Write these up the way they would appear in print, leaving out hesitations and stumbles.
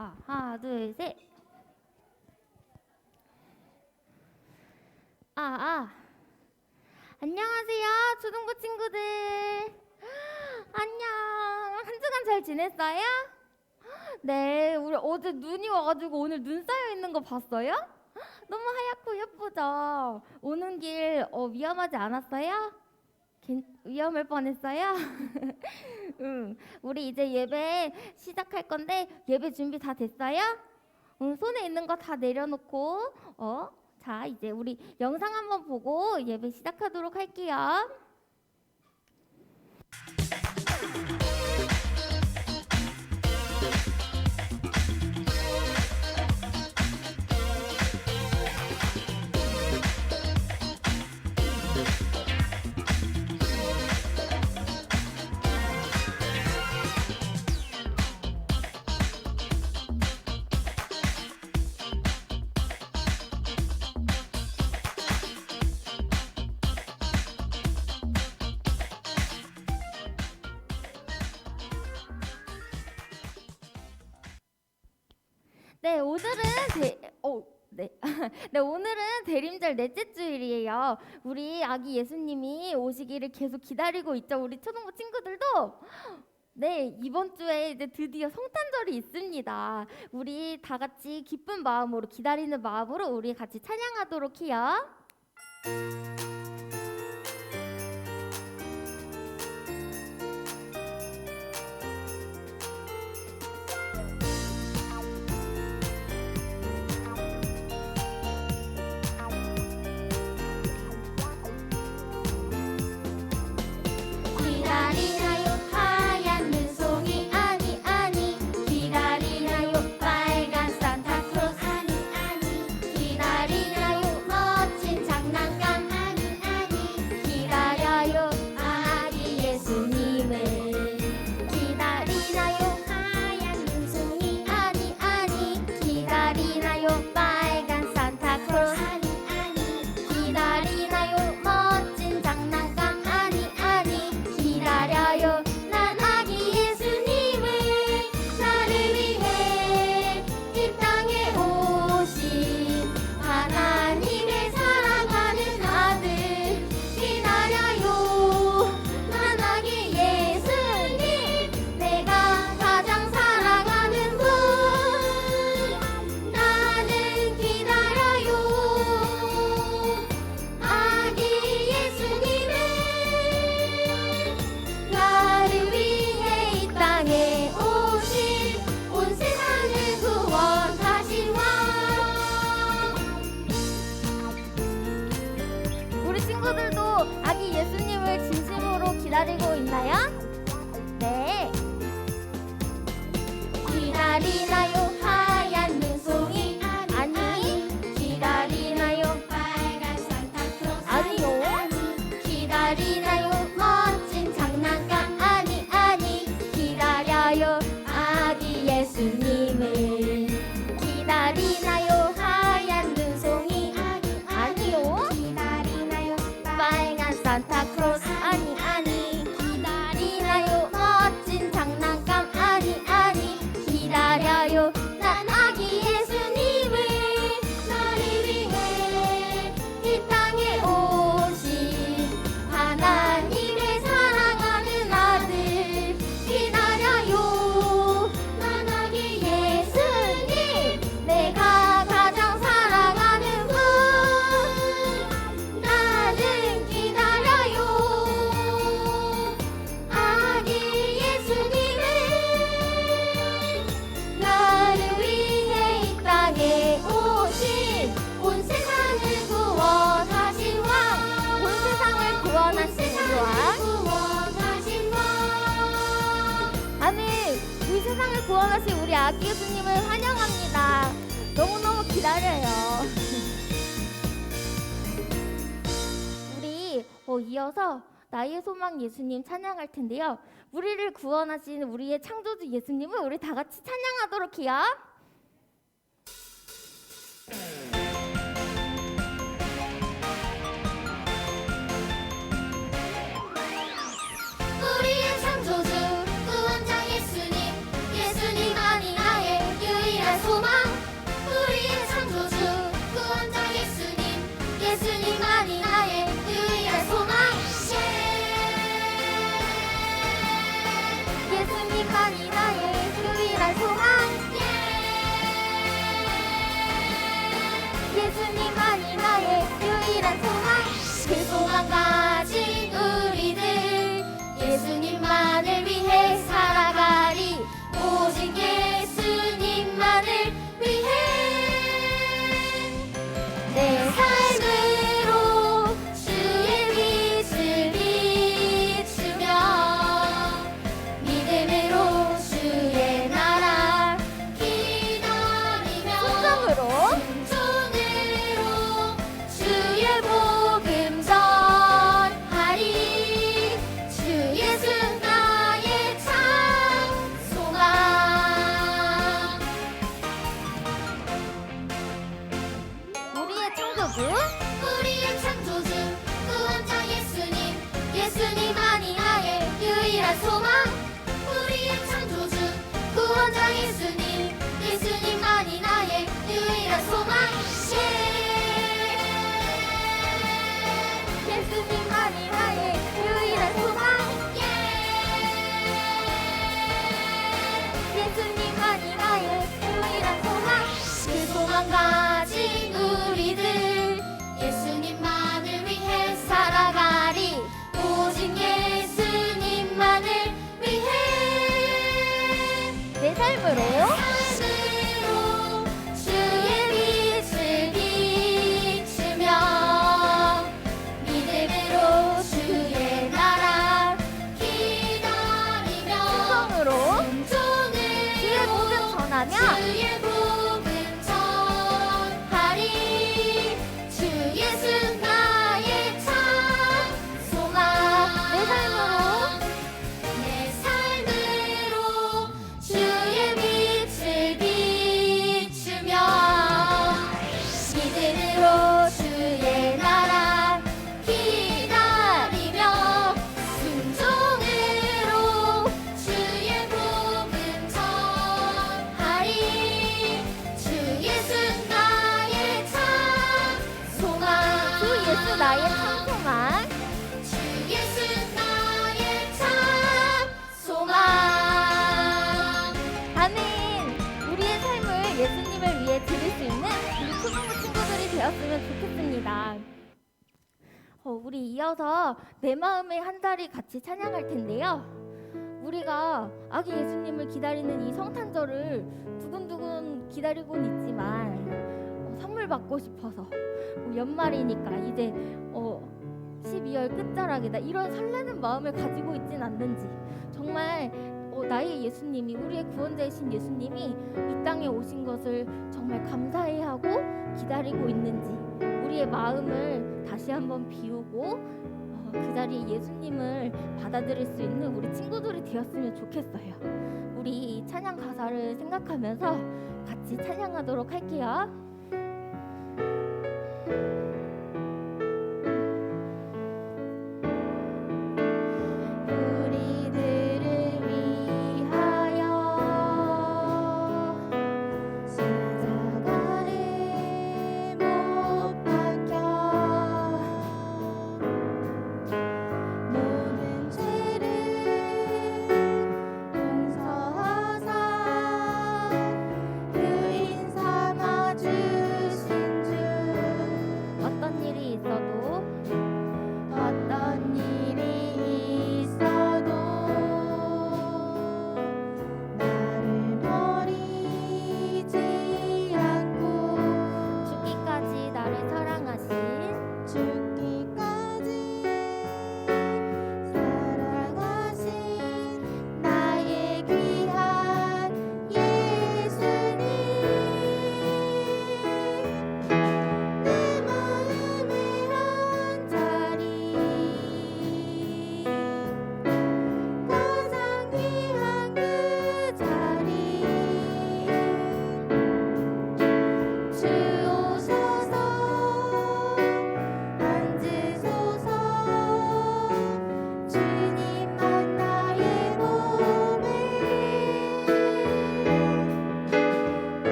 하나, 둘, 셋. 안녕하세요, 초등부 친구들. 안녕. 한 주간 잘 지냈어요? 네, 우리 어제 눈이 와가지고 오늘 눈 쌓여 있는 거 봤어요? 너무 하얗고 예쁘죠? 오는 길 위험하지 않았어요? 위험할 뻔했어요? 응, 우리 이제 예배 시작할 건데 예배 준비 다 됐어요? 응, 손에 있는 거 다 내려놓고 자, 이제 우리 영상 한번 보고 예배 시작하도록 할게요. 네, 오늘은 네, 오늘은 대림절 넷째 주일이에요. 우리 아기 예수님이 오시기를 계속 기다리고 있죠. 우리 초등부 친구들도. 네, 이번 주에 이제 드디어 성탄절이 있습니다. 우리 다 같이 기쁜 마음으로 기다리는 마음으로 우리 같이 찬양하도록 해요. 기다리나요 하얀 눈송이 아니 아니 기다리나요 빨간 산타크로스 아니 아니 기다리나요 멋진 장난감 아니 아니 기다려요 아기 예수님을 기다리나요 하얀 눈송이 아니 아니 기다리나요 빨간 산타크로스 아니 아니 기다리나요 멋진 장난감 아니 아니 기다려요 난 아기 예수님을 나를 위해 이 땅에 오신 하나님의 사랑하는 아들 기다려요 난 아기 예수님 내가 가장 사랑하는 분 나는 기다려요 아기 예수님을 나를 위해 이 땅에 오신 온 세상을 구원하신 왕 우리 친구들도 아기 예수님을 진심으로 기다리고 있나요? 네. 기다리나요 하얀 눈송이 아니 기다리나요 빨간 산타크로스 아니요. 기다리나요 멋진 장난감 아니 아니 기다려요 아기 예수님을 기다리나요 하얀 눈송이 아니요. 기다리나요 빨간 산타크로스 아니 아니 기다리나요 멋진 장난감 아니 아니 기다려요 난 아기 예수님을 나를 위해 이 땅에 오신 하나님의 사랑하는 아들 기다려요 난 아기 예수님 내가 가장 사랑하는 분 나는 기다려요 아기 예수님을 나를 위해 이 땅에 오신 온 세상을 구원하신 왕 온 세상을 구원하신 왕. 구원하신 왕 아멘. 이 세상을 구원하신 우리 아기 예수님을 환영합니다. 너무너무 기다려요. 우리 이어서 나의 소망 예수님 찬양할 텐데요. 우리를 구원하신 우리의 창조주 예수님을 우리 다 같이 찬양하도록 해요. 우리의 창조주 구원자 예수님 예수님 아니 나의 유일한 소망 우리의 창조주 구원자 예수님 예수님만이 나의 유일한 소망 예수님만이 나의 유일한 소망. 예수님만이 나의 유일한 소망. 그 소망 가진 우리들 예수님만을 위해 살아가리 오직 예수님만을 위해 내 삶으로 주의 빛을 비추며 믿음으로 주의 나라 기다리며 순종으로 순종으로 주의 복음 전하리 주 예수 나의 참 소망 우리의 창조주 우리의 창조주 구원자 예수님 예수님만이 나의 유일한 소망 우리의 창조주 구원자 예수님 예수님만이 나의 유일한 소망 예수님만이 나의 유일한 소망. 예수님만이 나의 유일한 소망. 그 소망 가진 우리들 예수님만을 위해 살아가리 오직 예수님만을 위해 내 삶으로 삶으로 주의 빛을 비추며 믿음으로 주의 나라 기다리며 순종으로 순종으로 주의 복음 전하며 주의 복음 전하리 주 예수 나의 참 소망 내 삶으로 내 삶으로 주의 빛을 비추며 믿음으로 주의 나라 기다리며 순종으로 주의 복음 전하리 주 예수 나의 참 소망 주 예수 나의 참 소망. 주 예수 나의 참 소망 아멘. 우리의 삶을 예수님을 위해 드릴 수 있는 우리 초등부 친구들이 되었으면 좋겠습니다. 우리 이어서 내 마음의 한 달이 같이 찬양할 텐데요. 우리가 아기 예수님을 기다리는 이 성탄절을 두근두근 기다리고는 있지만 선물 받고 싶어서 연말이니까 이제 12월 끝자락이다 이런 설레는 마음을 가지고 있진 않는지 정말 나의 예수님이 우리의 구원자이신 예수님이 이 땅에 오신 것을 정말 감사해하고 기다리고 있는지 우리의 마음을 다시 한번 비우고 그 자리에 예수님을 받아들일 수 있는 우리 친구들이 되었으면 좋겠어요. 우리 이 찬양 가사를 생각하면서 같이 찬양하도록 할게요. 우리들을 위하여 십자가를 못 박혀 모든 죄를 용서하사 유인 삼아 주신 주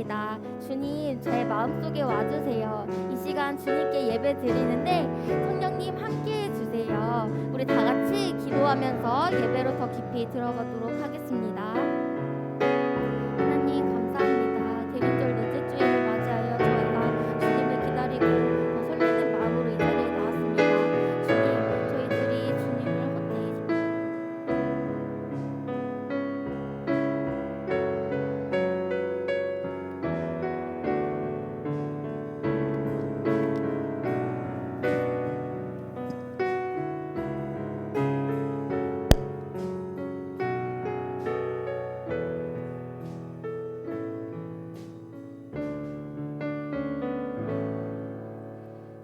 감사합니다. 주님, 제 마음속에 와주세요. 이 시간 주님께 예배 드리는데 성령님 함께해 주세요. 우리 다 같이 기도하면서 예배로 더 깊이 들어가도록 하겠습니다. 하나님 감사합니다. 대림절 넷째 주일을 맞이하여 저희가 주님을 기다리고 더 설레는 마음으로 이 자리에 나왔습니다. 주님, 저희들이 주님을 헛되이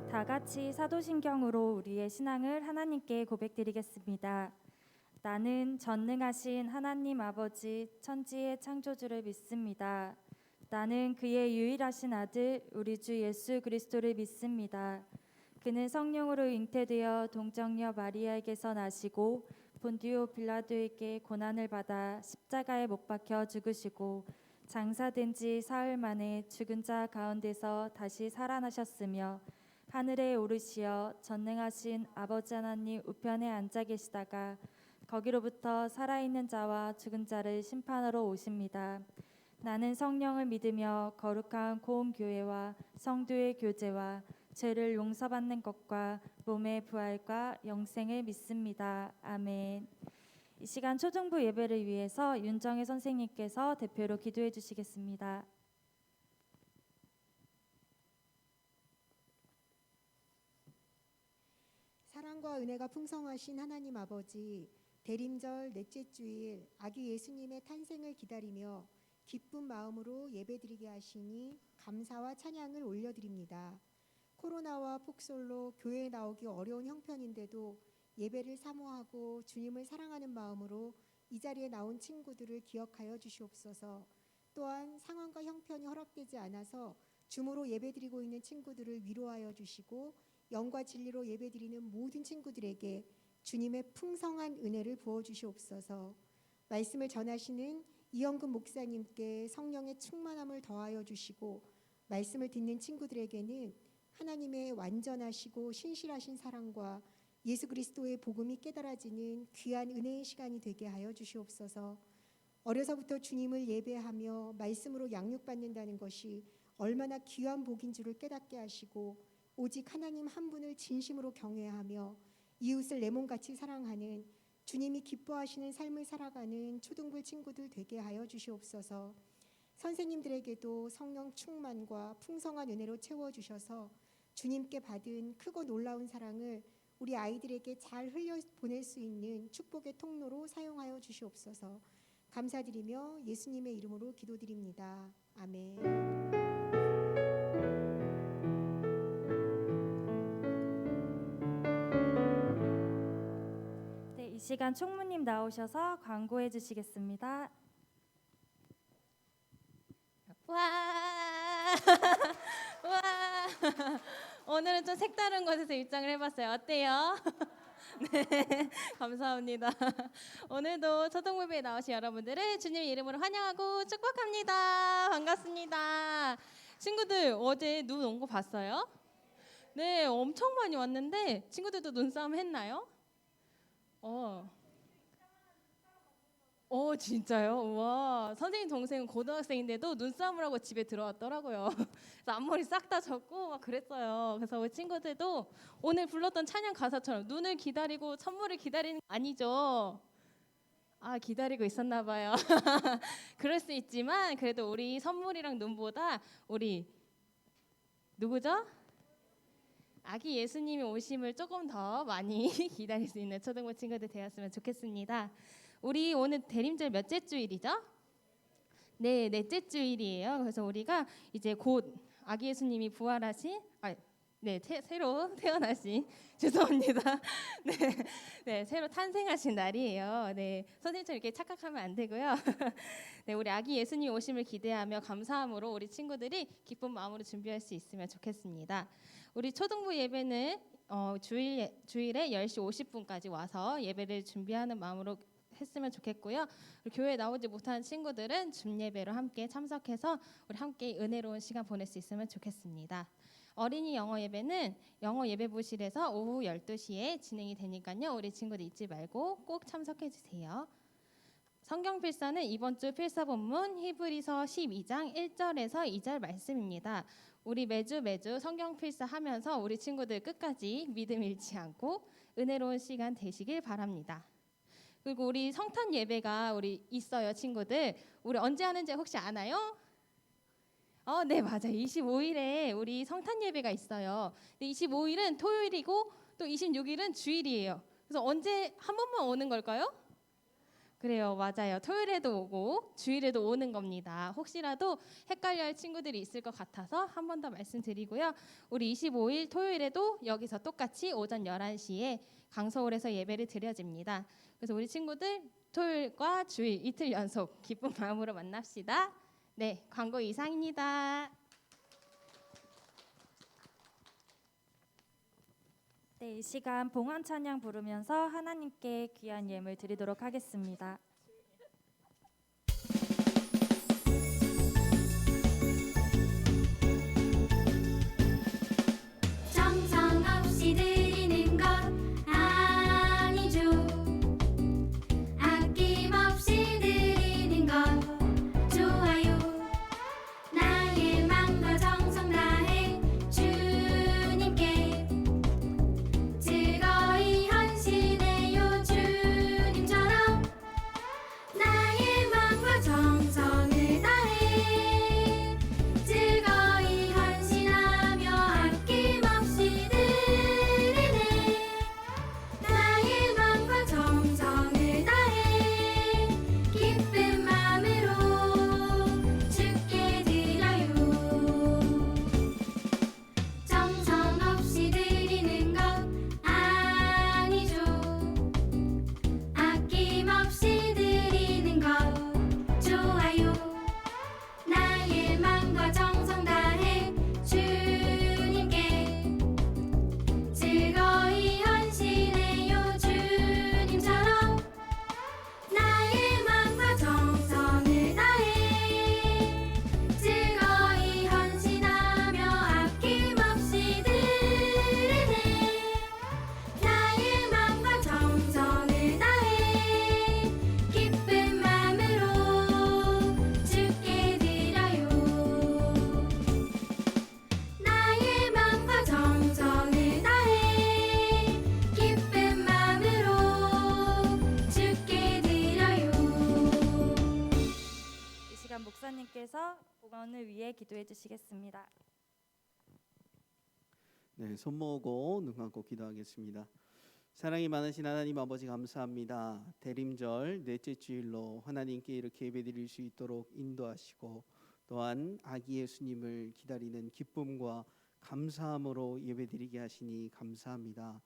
다 같이 사도신경으로 우리의 신앙을 하나님께 고백드리겠습니다. 나는 전능하신 하나님 아버지 천지의 창조주를 믿습니다. 나는 그의 유일하신 아들 우리 주 예수 그리스도를 믿습니다. 그는 성령으로 잉태되어 동정녀 마리아에게서 나시고 본디오 빌라도에게 고난을 받아 십자가에 못 박혀 죽으시고 장사된 지 사흘 만에 죽은 자 가운데서 다시 살아나셨으며 하늘에 오르시어 전능하신 아버지 하나님 우편에 앉아 계시다가 거기로부터 살아있는 자와 죽은 자를 심판하러 오십니다. 나는 성령을 믿으며 거룩한 공교회와 성도의 교제와 죄를 용서받는 것과 몸의 부활과 영생을 믿습니다. 아멘. 이 시간 초중부 예배를 위해서 윤정혜 선생님께서 대표로 기도해 주시겠습니다. 사랑과 은혜가 풍성하신 하나님 아버지, 대림절 넷째 주일 아기 예수님의 탄생을 기다리며 기쁜 마음으로 예배드리게 하시니 감사와 찬양을 올려드립니다. 코로나와 폭설로 교회에 나오기 어려운 형편인데도 예배를 사모하고 주님을 사랑하는 마음으로 이 자리에 나온 친구들을 기억하여 주시옵소서. 또한 상황과 형편이 허락되지 않아서 줌으로 예배드리고 있는 친구들을 위로하여 주시고 영과 진리로 예배드리는 모든 친구들에게 주님의 풍성한 은혜를 부어주시옵소서. 말씀을 전하시는 이영근 목사님께 성령의 충만함을 더하여 주시고 말씀을 듣는 친구들에게는 하나님의 완전하시고 신실하신 사랑과 예수 그리스도의 복음이 깨달아지는 귀한 은혜의 시간이 되게 하여 주시옵소서. 어려서부터 주님을 예배하며 말씀으로 양육받는다는 것이 얼마나 귀한 복인 줄을 깨닫게 하시고 오직 하나님 한 분을 진심으로 경외하며 이웃을 내 몸같이 사랑하는 주님이 기뻐하시는 삶을 살아가는 초등부 친구들 되게 하여 주시옵소서. 선생님들에게도 성령 충만과 풍성한 은혜로 채워주셔서 주님께 받은 크고 놀라운 사랑을 우리 아이들에게 잘 흘려보낼 수 있는 축복의 통로로 사용하여 주시옵소서. 감사드리며 예수님의 이름으로 기도드립니다. 아멘. 이 시간 총무님 나오셔서 광고해 주시겠습니다. 와, 와, 오늘은 좀 색다른 곳에서 입장을 해봤어요. 어때요? 네, 감사합니다. 오늘도 초등부배에 나오신 여러분들을 주님 이름으로 환영하고 축복합니다. 반갑습니다. 친구들 어제 눈 온 거 봤어요? 네, 엄청 많이 왔는데 친구들도 눈싸움 했나요? 진짜요? 와, 선생님 동생은 고등학생인데도 눈싸움을 하고 집에 들어왔더라고요. 그래서 앞머리 싹 다 젖고 막 그랬어요. 그래서 우리 친구들도 오늘 불렀던 찬양 가사처럼 눈을 기다리고 선물을 기다리는 거 아니죠? 아, 기다리고 있었나 봐요. 그럴 수 있지만 그래도 우리 선물이랑 눈보다 우리 누구죠? 아기 예수님이 오심을 조금 더 많이 기다릴 수 있는 초등부 친구들 되었으면 좋겠습니다. 우리 오늘 대림절 몇째 주일이죠? 네, 넷째 주일이에요. 그래서 우리가 이제 곧 아기 예수님이 부활하신, 새로 태어나신, 죄송합니다. 네, 새로 탄생하신 날이에요. 네, 선생님처럼 이렇게 착각하면 안 되고요. 네, 우리 아기 예수님 오심을 기대하며 감사함으로 우리 친구들이 기쁜 마음으로 준비할 수 있으면 좋겠습니다. 우리 초등부 예배는 주일에 10시 50분까지 와서 예배를 준비하는 마음으로 했으면 좋겠고요. 그리고 교회에 나오지 못하는 친구들은 줌 예배로 함께 참석해서 우리 함께 은혜로운 시간 보낼 수 있으면 좋겠습니다. 어린이 영어 예배는 영어 예배부실에서 오후 12시에 진행이 되니까요. 우리 친구들 잊지 말고 꼭 참석해 주세요. 성경 필사는 이번 주 필사 본문 히브리서 12장 1절에서 2절 말씀입니다. 우리 매주 성경 필사하면서 우리 친구들 끝까지 믿음 잃지 않고 은혜로운 시간 되시길 바랍니다. 그리고 우리 성탄 예배가 우리 있어요, 친구들. 우리 언제 하는지 혹시 아나요? 네, 맞아요. 25일에 우리 성탄 예배가 있어요. 25일은 토요일이고 또 26일은 주일이에요. 그래서 언제 한 번만 오는 걸까요? 그래요, 맞아요. 토요일에도 오고 주일에도 오는 겁니다. 혹시라도 헷갈려할 친구들이 있을 것 같아서 한 번 더 말씀드리고요. 우리 25일 토요일에도 여기서 똑같이 오전 11시에 강서홀에서 예배를 드려집니다. 그래서 우리 친구들 토요일과 주일 이틀 연속 기쁜 마음으로 만납시다. 네, 광고 이상입니다. 네, 이 시간 봉헌 찬양 부르면서 하나님께 귀한 예물 드리도록 하겠습니다. 정성 없이 드리는 것 아니죠. 아낌없이 드리는 것 좋아요. 나의 마음과 정성 다해 주님께 즐거이 헌신해요. 주님처럼 나의 마음과 정성을 다해 즐거이 헌신하며 아낌없이 드리네. 나의 마음과 정성을 다해 기쁜 마음으로 주께 드려요. 정성 없이 드리는 것 아니죠. 아낌없이 드리는 것 좋아요. 나의 마음과 정성 다해 주님께 즐거이 헌신해요. 주님처럼 나의 마음과 정성을 다해 즐거이 헌신하며 아낌없이 드리네. 나의 마음과 정성을 다해 기쁜 마음으로 주께 드려요. 나의 마음과 정성을 다해 기쁜 마음으로 주께 드려요. 이 시간 목사님께서 봉헌을 위해 기도해 주시겠습니다. 네, 손 모으고 눈 감고 기도하겠습니다. 사랑이 많으신 하나님 아버지 감사합니다. 대림절 넷째 주일로 하나님께 이렇게 예배드릴 수 있도록 인도하시고 또한 아기 예수님을 기다리는 기쁨과 감사함으로 예배드리게 하시니 감사합니다.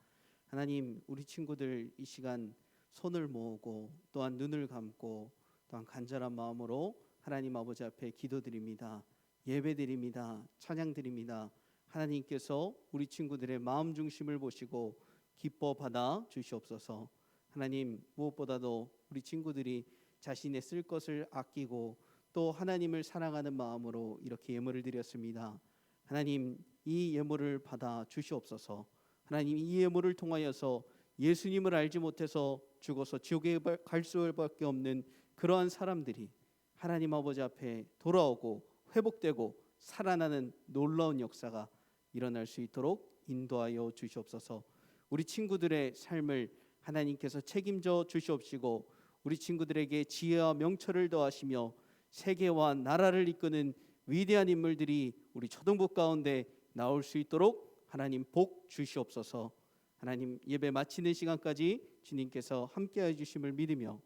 하나님, 우리 친구들 이 시간 손을 모으고 또한 눈을 감고 또한 간절한 마음으로 하나님 아버지 앞에 기도드립니다. 예배드립니다. 찬양드립니다. 하나님께서 우리 친구들의 마음 중심을 보시고 기뻐 받아 주시옵소서. 하나님, 무엇보다도 우리 친구들이 자신의 쓸 것을 아끼고 또 하나님을 사랑하는 마음으로 이렇게 예물을 드렸습니다. 하나님, 이 예물을 받아 주시옵소서. 하나님, 이 예물을 통하여서 예수님을 알지 못해서 죽어서 지옥에 갈 수밖에 없는 그러한 사람들이 하나님 아버지 앞에 돌아오고 회복되고 살아나는 놀라운 역사가 일어날 수 있도록 인도하여 주시옵소서. 우리 친구들의 삶을 하나님께서 책임져 주시옵시고 우리 친구들에게 지혜와 명철을 더하시며 세계와 나라를 이끄는 위대한 인물들이 우리 초등부 가운데 나올 수 있도록 하나님 복 주시옵소서. 하나님, 예배 마치는 시간까지 주님께서 함께해 주심을 믿으며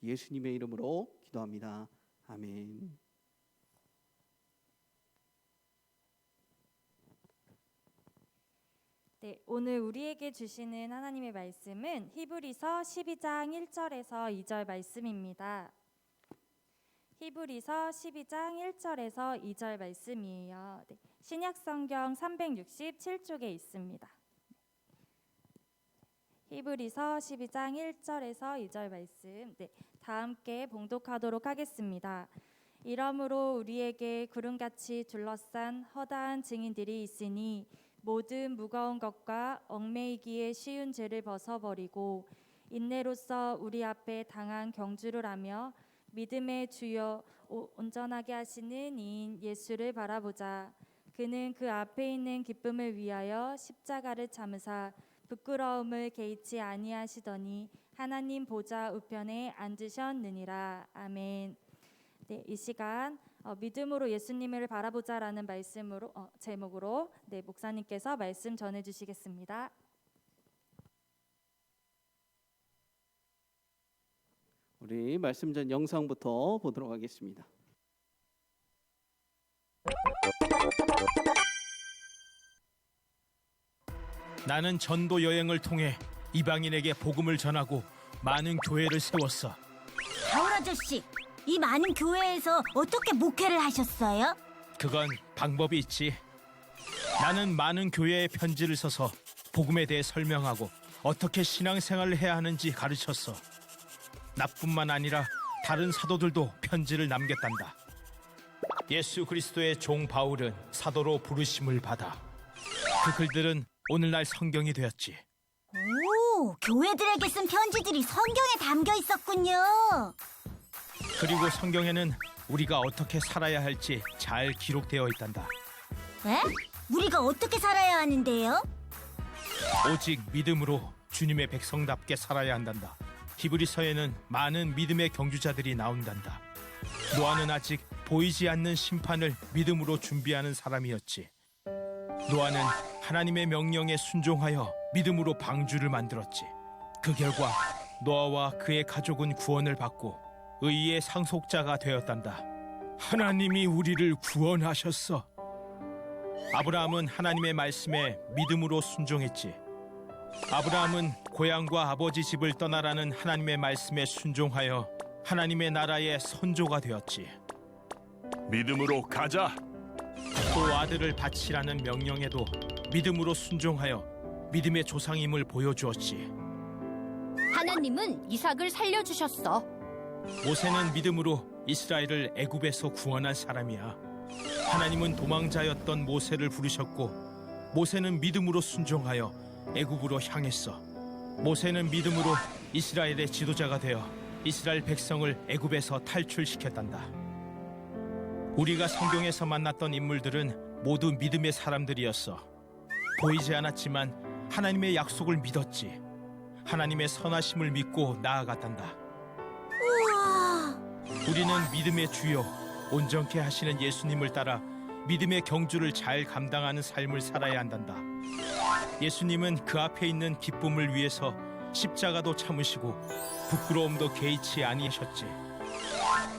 예수님의 이름으로 기도합니다. 아멘. 네, 오늘 우리에게 주시는 하나님의 말씀은 히브리서 12장 1절에서 2절 말씀입니다. 히브리서 12장 1절에서 2절 말씀이에요. 네, 신약 성경 367쪽에 있습니다. 히브리서 12장 1절에서 2절 말씀 다 함께 봉독하도록 하겠습니다. 이러므로 우리에게 구름같이 둘러싼 허다한 증인들이 있으니 모든 무거운 것과 얽매이기에 쉬운 죄를 벗어버리고 인내로써 우리 앞에 당한 경주를 하며 믿음의 주여 온전하게 하시는 이인 예수를 바라보자. 그는 그 앞에 있는 기쁨을 위하여 십자가를 참으사 부끄러움을 개의치 아니하시더니 하나님 보좌 우편에 앉으셨느니라. 아멘. 네, 이 시간 믿음으로 예수님을 바라보자라는 말씀으로 제목으로 목사님께서 말씀 전해 주시겠습니다. 우리 말씀 전 영상부터 보도록 하겠습니다. 나는 전도 여행을 통해 이방인에게 복음을 전하고 많은 교회를 세웠어. 바울 아저씨, 이 많은 교회에서 어떻게 목회를 하셨어요? 그건 방법이 있지. 나는 많은 교회에 편지를 써서 복음에 대해 설명하고 어떻게 신앙생활을 해야 하는지 가르쳤어. 나뿐만 아니라 다른 사도들도 편지를 남겼단다. 예수 그리스도의 종 바울은 사도로 부르심을 받아 그 글들은 오늘날 성경이 되었지. 오, 교회들에게 쓴 편지들이 성경에 담겨 있었군요. 그리고 성경에는 우리가 어떻게 살아야 할지 잘 기록되어 있단다. 에? 우리가 어떻게 살아야 하는데요? 오직 믿음으로 주님의 백성답게 살아야 한단다. 히브리서에는 많은 믿음의 경주자들이 나온단다. 노아는 아직 보이지 않는 심판을 믿음으로 준비하는 사람이었지. 노아는 하나님의 명령에 순종하여 믿음으로 방주를 만들었지. 그 결과 노아와 그의 가족은 구원을 받고 의의 상속자가 되었단다. 하나님이 우리를 구원하셨어. 아브라함은 하나님의 말씀에 믿음으로 순종했지. 아브라함은 고향과 아버지 집을 떠나라는 하나님의 말씀에 순종하여 하나님의 나라의 선조가 되었지. 믿음으로 가자. 또 아들을 바치라는 명령에도 믿음으로 순종하여 믿음의 조상임을 보여주었지. 하나님은 이삭을 살려주셨어. 모세는 믿음으로 이스라엘을 애굽에서 구원한 사람이야. 하나님은 도망자였던 모세를 부르셨고 모세는 믿음으로 순종하여 애굽으로 향했어. 모세는 믿음으로 이스라엘의 지도자가 되어 이스라엘 백성을 애굽에서 탈출시켰단다. 우리가 성경에서 만났던 인물들은 모두 믿음의 사람들이었어. 보이지 않았지만 하나님의 약속을 믿었지. 하나님의 선하심을 믿고 나아갔단다. 우와, 우리는 믿음의 주요 온전케 하시는 예수님을 따라 믿음의 경주를 잘 감당하는 삶을 살아야 한단다. 예수님은 그 앞에 있는 기쁨을 위해서 십자가도 참으시고 부끄러움도 개의치 아니하셨지.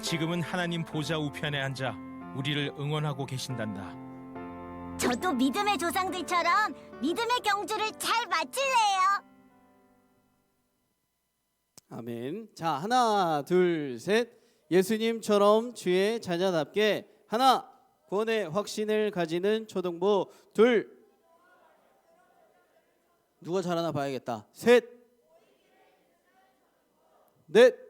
지금은 하나님 보좌 우편에 앉아 우리를 응원하고 계신단다. 저도 믿음의 조상들처럼 믿음의 경주를 잘 마칠래요. 아멘. 자, 하나, 둘, 셋. 예수님처럼 주의 자녀답게 하나, 구원의 확신을 가지는 초등부. 둘, 누가 잘하나 봐야겠다. 셋, 넷.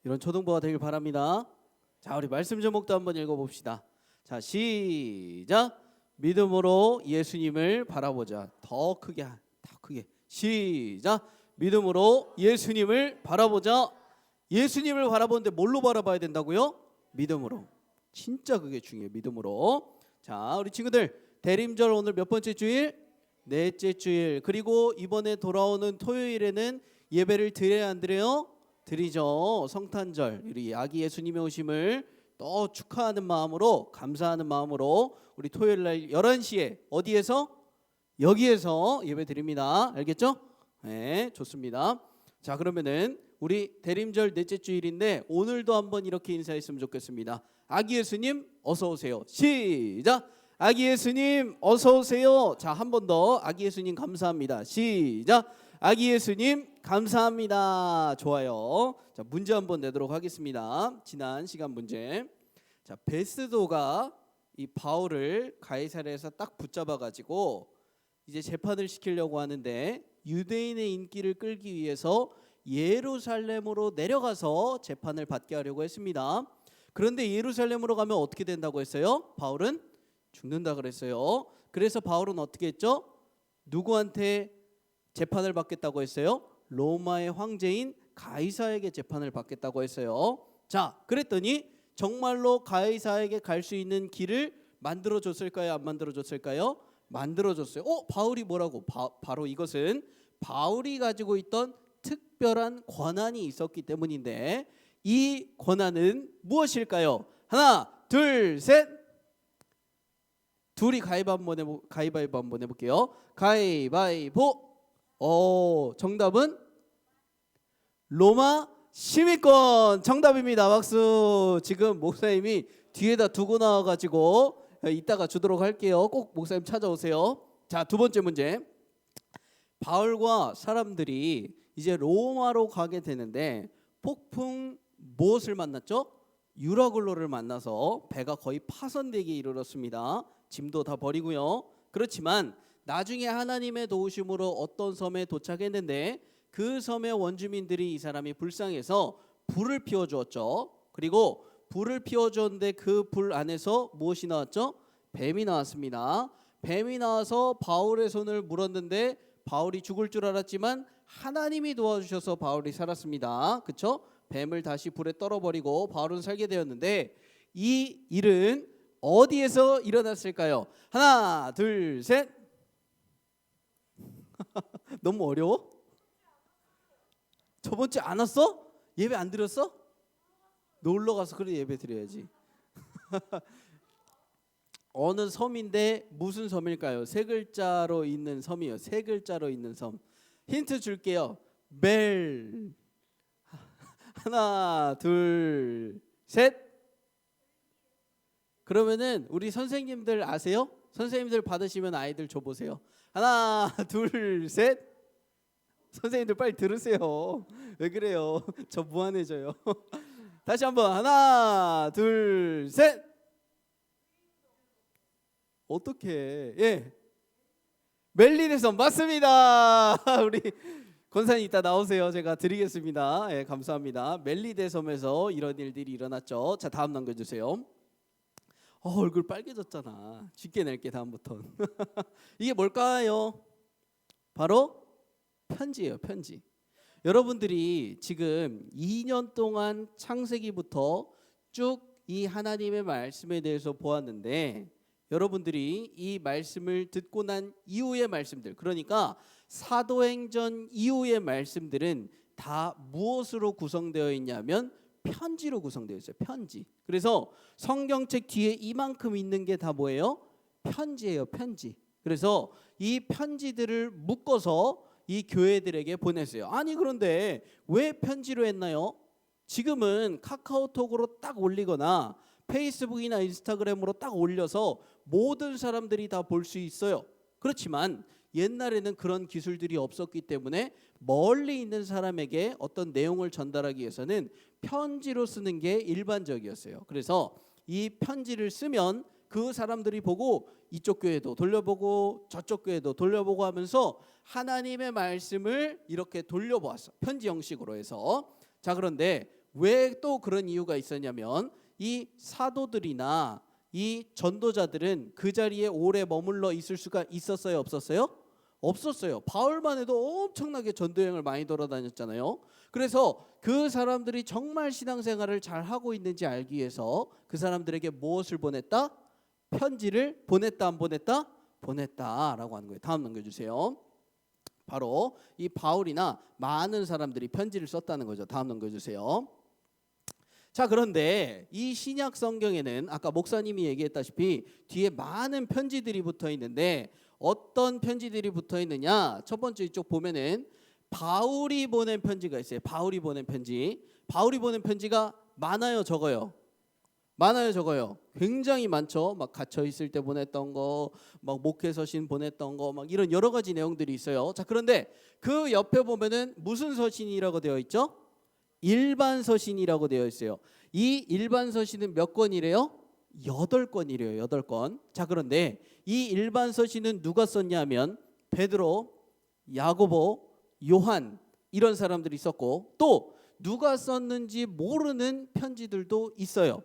이런 초등부가 되길 바랍니다. 자, 우리 말씀 제목도 한번 읽어봅시다. 자, 시작. 믿음으로 예수님을 바라보자. 더 크게, 더 크게. 시작. 믿음으로 예수님을 바라보자. 예수님을 바라보는데 뭘로 바라봐야 된다고요? 믿음으로. 진짜 그게 중요해요. 믿음으로. 자, 우리 친구들 대림절 오늘 몇 번째 주일? 넷째 주일. 그리고 이번에 돌아오는 토요일에는 예배를 드려야 안 드려요? 드리죠. 성탄절. 우리 아기 예수님의 오심을 또 축하하는 마음으로, 감사하는 마음으로 우리 토요일 날 11시에 어디에서? 여기에서 예배 드립니다. 알겠죠? 네, 좋습니다. 자, 그러면은 우리 대림절 넷째 주일인데 오늘도 한번 이렇게 인사했으면 좋겠습니다. 아기 예수님 어서 오세요. 시작. 아기 예수님 어서 오세요. 자, 한 번 더. 아기 예수님 감사합니다. 시작. 아기 예수님 감사합니다. 좋아요. 자, 문제 한번 내도록 하겠습니다. 지난 시간 문제. 자, 베스도가 이 바울을 가이사랴에서 딱 붙잡아 가지고 이제 재판을 시키려고 하는데 유대인의 인기를 끌기 위해서 예루살렘으로 내려가서 재판을 받게 하려고 했습니다. 그런데 예루살렘으로 가면 어떻게 된다고 했어요? 바울은 죽는다 그랬어요. 그래서 바울은 어떻게 했죠? 누구한테 재판을 받겠다고 했어요? 로마의 황제인 가이사에게 재판을 받겠다고 했어요. 자, 그랬더니 정말로 가이사에게 갈 수 있는 길을 만들어 줬을까요? 안 만들어 줬을까요? 만들어 줬어요. 바울이 뭐라고? 바로 이것은 바울이 가지고 있던 특별한 권한이 있었기 때문인데 이 권한은 무엇일까요? 하나, 둘, 셋. 둘이 가위바위보 한번 해볼게요. 가위바위보. 정답은 로마 시민권 정답입니다. 박수. 지금 목사님이 뒤에다 두고 나와가지고 이따가 주도록 할게요. 꼭 목사님 찾아오세요. 자, 두 번째 문제. 바울과 사람들이 이제 로마로 가게 되는데 폭풍 무엇을 만났죠? 유라굴로를 만나서 배가 거의 파손되기에 이르렀습니다. 짐도 다 버리고요. 그렇지만 나중에 하나님의 도우심으로 어떤 섬에 도착했는데 그 섬의 원주민들이 이 사람이 불쌍해서 불을 피워주었죠. 그리고 불을 피워줬는데 그 불 안에서 무엇이 나왔죠? 뱀이 나왔습니다. 뱀이 나와서 바울의 손을 물었는데 바울이 죽을 줄 알았지만 하나님이 도와주셔서 바울이 살았습니다. 그렇죠? 뱀을 다시 불에 떨어버리고 바울은 살게 되었는데 이 일은 어디에서 일어났을까요? 하나, 둘, 셋. 너무 어려워? 저번 주에 안 왔어? 예배 안 드렸어? 놀러 가서 그래 예배 드려야지. 어느 섬인데 무슨 섬일까요? 세 글자로 있는 섬이요. 세 글자로 있는 섬. 힌트 줄게요. 멜. 하나, 둘, 셋. 그러면은 우리 선생님들 아세요? 선생님들 받으시면 아이들 줘보세요. 하나, 둘, 셋. 선생님들 빨리 들으세요. 왜 그래요? 저 무한해져요. 다시 한번 하나, 둘, 셋. 어떻게? 예. 멜리네섬 맞습니다. 우리 권사님 이따 나오세요. 제가 드리겠습니다. 예, 감사합니다. 멜리데 섬에서 이런 일들이 일어났죠. 자, 다음 넘겨주세요. 얼굴 빨개졌잖아. 짙게 낼게 다음부터는. 이게 뭘까요? 바로 편지예요. 편지. 여러분들이 지금 2년 동안 창세기부터 쭉 이 하나님의 말씀에 대해서 보았는데 여러분들이 이 말씀을 듣고 난 이후의 말씀들, 그러니까 사도행전 이후의 말씀들은 다 무엇으로 구성되어 있냐면 편지로 구성되어 있어요. 편지. 그래서 성경책 뒤에 이만큼 있는 게 다 뭐예요? 편지예요. 편지. 그래서 이 편지들을 묶어서 이 교회들에게 보냈어요. 아니 그런데 왜 편지로 했나요? 지금은 카카오톡으로 딱 올리거나 페이스북이나 인스타그램으로 딱 올려서 모든 사람들이 다 볼 수 있어요. 그렇지만 옛날에는 그런 기술들이 없었기 때문에 멀리 있는 사람에게 어떤 내용을 전달하기 위해서는 편지로 쓰는 게 일반적이었어요. 그래서 이 편지를 쓰면 그 사람들이 보고 이쪽 교회도 돌려보고 저쪽 교회도 돌려보고 하면서 하나님의 말씀을 이렇게 돌려보았어. 편지 형식으로 해서. 자, 그런데 왜 또 그런 이유가 있었냐면 이 사도들이나 이 전도자들은 그 자리에 오래 머물러 있을 수가 있었어요, 없었어요? 없었어요. 바울만 해도 엄청나게 전도여행을 많이 돌아다녔잖아요. 그래서 그 사람들이 정말 신앙생활을 잘 하고 있는지 알기 위해서 그 사람들에게 무엇을 보냈다? 편지를 보냈다, 안 보냈다? 보냈다라고 하는 거예요. 다음 넘겨주세요. 바로 이 바울이나 많은 사람들이 편지를 썼다는 거죠. 다음 넘겨주세요. 자, 그런데 이 신약 성경에는 아까 목사님이 얘기했다시피 뒤에 많은 편지들이 붙어 있는데 어떤 편지들이 붙어 있느냐? 첫 번째 이쪽 보면은 바울이 보낸 편지가 있어요. 바울이 보낸 편지. 바울이 보낸 편지가 많아요, 적어요? 많아요, 적어요? 굉장히 많죠. 막 갇혀 있을 때 보냈던 거, 막 목회 서신 보냈던 거, 막 이런 여러 가지 내용들이 있어요. 자, 그런데 그 옆에 보면은 무슨 서신이라고 되어 있죠? 일반 서신이라고 되어 있어요. 이 일반 서신은 몇 권이래요? 8권이래요. 8권. 자, 그런데 이 일반 서신은 누가 썼냐면 베드로, 야고보, 요한 이런 사람들이 있었고 또 누가 썼는지 모르는 편지들도 있어요.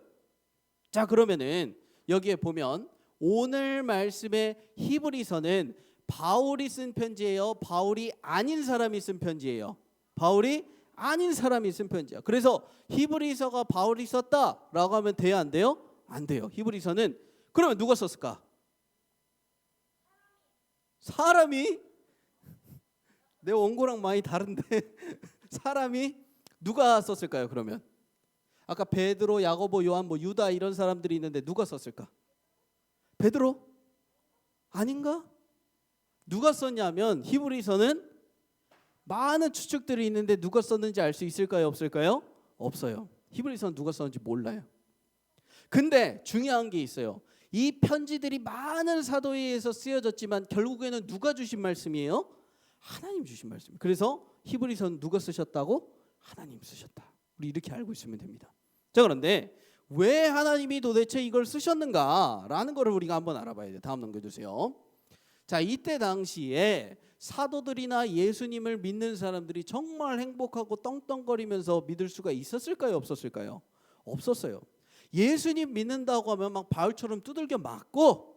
자, 그러면은 여기에 보면 오늘 말씀의 히브리서는 바울이 쓴 편지예요? 바울이 아닌 사람이 쓴 편지예요? 바울이 아닌 사람이 쓴 편지야. 그래서 히브리서가 바울이 썼다라고 하면 돼요, 안 돼요? 안 돼요. 히브리서는 그러면 누가 썼을까? 사람이? 내 원고랑 많이 다른데 사람이 누가 썼을까요? 그러면 아까 베드로, 야고보, 요한, 뭐 유다 이런 사람들이 있는데 누가 썼을까? 베드로? 아닌가? 누가 썼냐면 히브리서는 많은 추측들이 있는데 누가 썼는지 알 수 있을까요? 없을까요? 없어요. 히브리서는 누가 썼는지 몰라요. 근데 중요한 게 있어요. 이 편지들이 많은 사도에 의해서 쓰여졌지만 결국에는 누가 주신 말씀이에요? 하나님 주신 말씀. 그래서 히브리서는 누가 쓰셨다고? 하나님 쓰셨다. 우리 이렇게 알고 있으면 됩니다. 자, 그런데 왜 하나님이 도대체 이걸 쓰셨는가라는 거를 우리가 한번 알아봐야 돼요. 다음 넘겨주세요. 자, 이때 당시에 사도들이나 예수님을 믿는 사람들이 정말 행복하고 떵떵거리면서 믿을 수가 있었을까요? 없었을까요? 없었어요. 예수님 믿는다고 하면 막 바울처럼 두들겨 맞고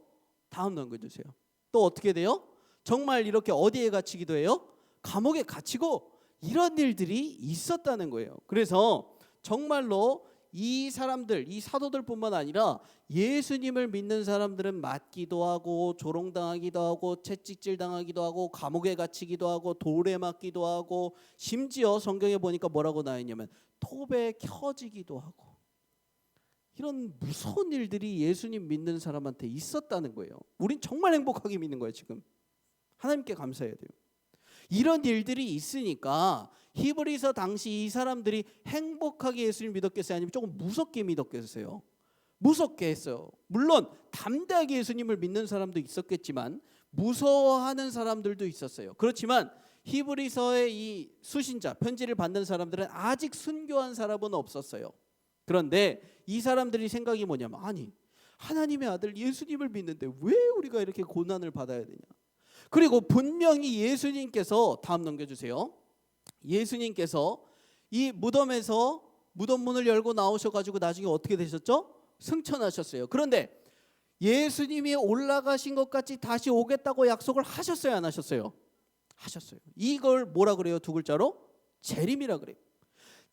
다음 넘겨주세요. 또 어떻게 돼요? 정말 이렇게 어디에 갇히기도 해요? 감옥에 갇히고 이런 일들이 있었다는 거예요. 그래서 정말로 이 사람들, 이 사도들뿐만 아니라 예수님을 믿는 사람들은 맞기도 하고 조롱당하기도 하고 채찍질 당하기도 하고 감옥에 갇히기도 하고 돌에 맞기도 하고 심지어 성경에 보니까 뭐라고 나와 있냐면 톱에 켜지기도 하고 이런 무서운 일들이 예수님 믿는 사람한테 있었다는 거예요. 우린 정말 행복하게 믿는 거예요. 지금 하나님께 감사해야 돼요. 이런 일들이 있으니까 히브리서 당시 이 사람들이 행복하게 예수님 믿었겠어요? 아니면 조금 무섭게 믿었겠어요? 무섭게 했어요. 물론 담대하게 예수님을 믿는 사람도 있었겠지만 무서워하는 사람들도 있었어요. 그렇지만 히브리서의 이 수신자, 편지를 받는 사람들은 아직 순교한 사람은 없었어요. 그런데 이 사람들이 생각이 뭐냐면 아니 하나님의 아들 예수님을 믿는데 왜 우리가 이렇게 고난을 받아야 되냐. 그리고 분명히 예수님께서 다음 넘겨주세요. 예수님께서 이 무덤에서 무덤 문을 열고 나오셔가지고 나중에 어떻게 되셨죠? 승천하셨어요. 그런데 예수님이 올라가신 것 같이 다시 오겠다고 약속을 하셨어요? 안 하셨어요? 하셨어요. 이걸 뭐라 그래요? 두 글자로? 재림이라 그래요.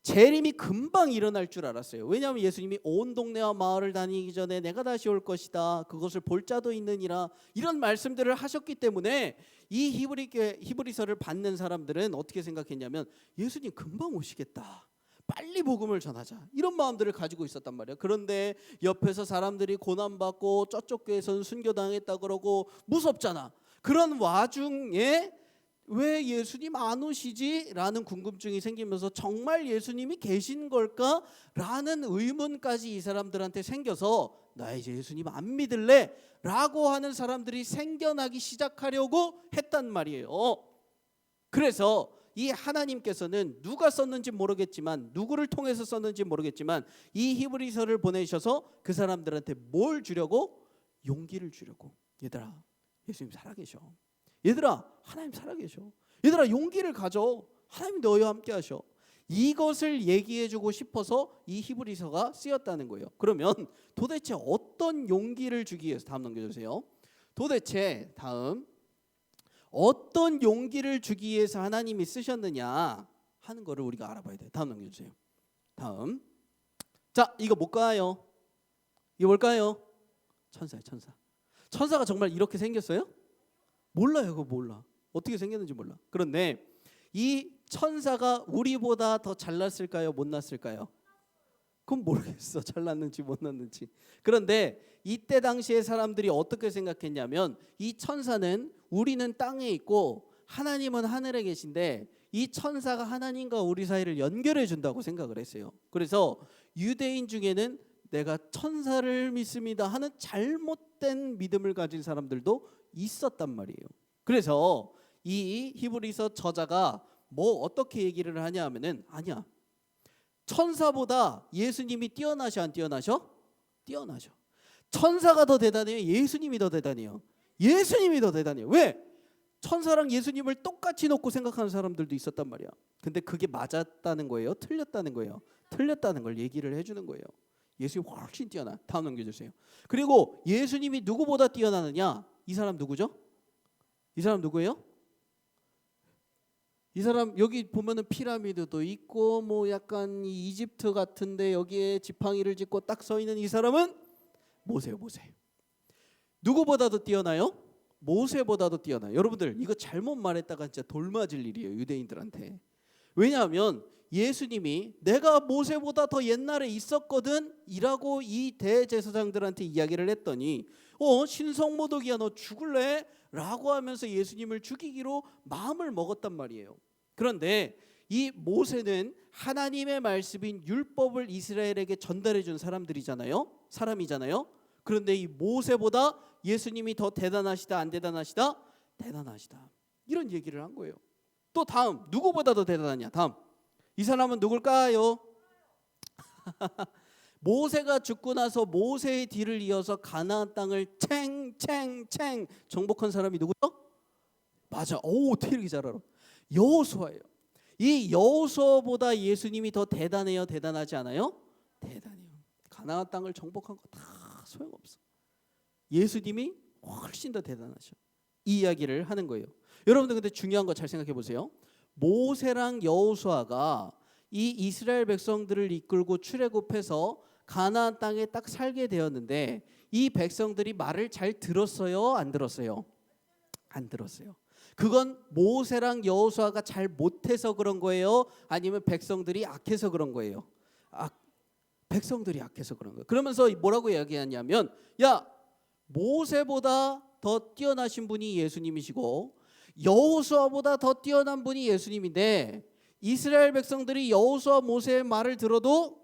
재림이 금방 일어날 줄 알았어요. 왜냐하면 예수님이 온 동네와 마을을 다니기 전에 내가 다시 올 것이다. 그것을 볼 자도 있느니라. 이런 말씀들을 하셨기 때문에 이 히브리서를 받는 사람들은 어떻게 생각했냐면 예수님 금방 오시겠다. 빨리 복음을 전하자. 이런 마음들을 가지고 있었단 말이에요. 그런데 옆에서 사람들이 고난받고 저쪽 교회에서는 순교당했다 그러고 무섭잖아. 그런 와중에 왜 예수님 안 오시지? 라는 궁금증이 생기면서 정말 예수님이 계신 걸까? 라는 의문까지 이 사람들한테 생겨서 나 이제 예수님 안 믿을래? 라고 하는 사람들이 생겨나기 시작하려고 했단 말이에요. 그래서 이 하나님께서는 누가 썼는지 모르겠지만 누구를 통해서 썼는지 모르겠지만 이 히브리서를 보내셔서 그 사람들한테 뭘 주려고? 용기를 주려고. 얘들아 예수님 살아계셔. 얘들아 하나님 살아계셔. 얘들아 용기를 가져. 하나님 너희와 함께 하셔. 이것을 얘기해주고 싶어서 이 히브리서가 쓰였다는 거예요. 그러면 도대체 어떤 용기를 주기 위해서 다음 넘겨주세요. 도대체 다음 어떤 용기를 주기 위해서 하나님이 쓰셨느냐 하는 거를 우리가 알아봐야 돼요. 다음 넘겨주세요. 다음 자 이거 뭘까요? 이거 뭘까요? 천사예요. 천사. 천사가 정말 이렇게 생겼어요? 몰라요. 그거 몰라. 어떻게 생겼는지 몰라. 그런데 이 천사가 우리보다 더 잘났을까요? 못났을까요? 그건 모르겠어. 잘났는지 못났는지. 그런데 이때 당시에 사람들이 어떻게 생각했냐면 이 천사는 우리는 땅에 있고 하나님은 하늘에 계신데 이 천사가 하나님과 우리 사이를 연결해 준다고 생각을 했어요. 그래서 유대인 중에는 내가 천사를 믿습니다 하는 잘못된 믿음을 가진 사람들도 있었단 말이에요. 그래서 이 히브리서 저자가 뭐 어떻게 얘기를 하냐 하면은 아니야. 천사보다 예수님이 뛰어나셔 안 뛰어나셔? 뛰어나셔. 천사가 더 대단해요? 예수님이 더 대단해요? 예수님이 더 대단해요. 왜? 천사랑 예수님을 똑같이 놓고 생각하는 사람들도 있었단 말이야. 근데 그게 맞았다는 거예요? 틀렸다는 거예요? 틀렸다는 걸 얘기를 해주는 거예요. 예수님이 훨씬 뛰어나. 다음 넘겨주세요. 그리고 예수님이 누구보다 뛰어나느냐? 이 사람 누구죠? 이 사람 누구예요? 이 사람 여기 보면은 피라미드도 있고 뭐 약간 이집트 같은데 여기에 지팡이를 짚고 딱 서 있는 이 사람은 모세요. 모세. 누구보다도 뛰어나요? 모세보다도 뛰어나요. 여러분들 이거 잘못 말했다가 진짜 돌 맞을 일이에요. 유대인들한테. 왜냐하면 예수님이 내가 모세보다 더 옛날에 있었거든 이라고 이 대제사장들한테 이야기를 했더니 신성모독이야 너 죽을래? 라고 하면서 예수님을 죽이기로 마음을 먹었단 말이에요. 그런데 이 모세는 하나님의 말씀인 율법을 이스라엘에게 전달해 준 사람이잖아요. 그런데 이 모세보다 예수님이 더 대단하시다 안 대단하시다? 대단하시다. 이런 얘기를 한 거예요. 또 다음 누구보다 더 대단하냐? 다음 이 사람은 누굴까요? 모세가 죽고 나서 모세의 뒤를 이어서 가나안 땅을 챙 정복한 사람이 누구죠? 맞아. 어떻게 이렇게 잘 알아? 여호수아예요. 이 여호수아보다 예수님이 더 대단해요? 대단하지 않아요? 대단해요. 가나안 땅을 정복한 거 다 소용없어. 예수님이 훨씬 더 대단하셔. 이 이야기를 하는 거예요. 여러분들 근데 중요한 거 잘 생각해 보세요. 모세랑 여호수아가 이 이스라엘 백성들을 이끌고 출애굽해서 가나안 땅에 딱 살게 되었는데 이 백성들이 말을 잘 들었어요? 안 들었어요? 안 들었어요. 그건 모세랑 여호수아가 잘 못해서 그런 거예요? 아니면 백성들이 악해서 그런 거예요? 백성들이 악해서 그런 거예요. 그러면서 뭐라고 이야기하냐면 야 모세보다 더 뛰어나신 분이 예수님이시고 여호수아보다 더 뛰어난 분이 예수님인데 이스라엘 백성들이 여호수아 모세의 말을 들어도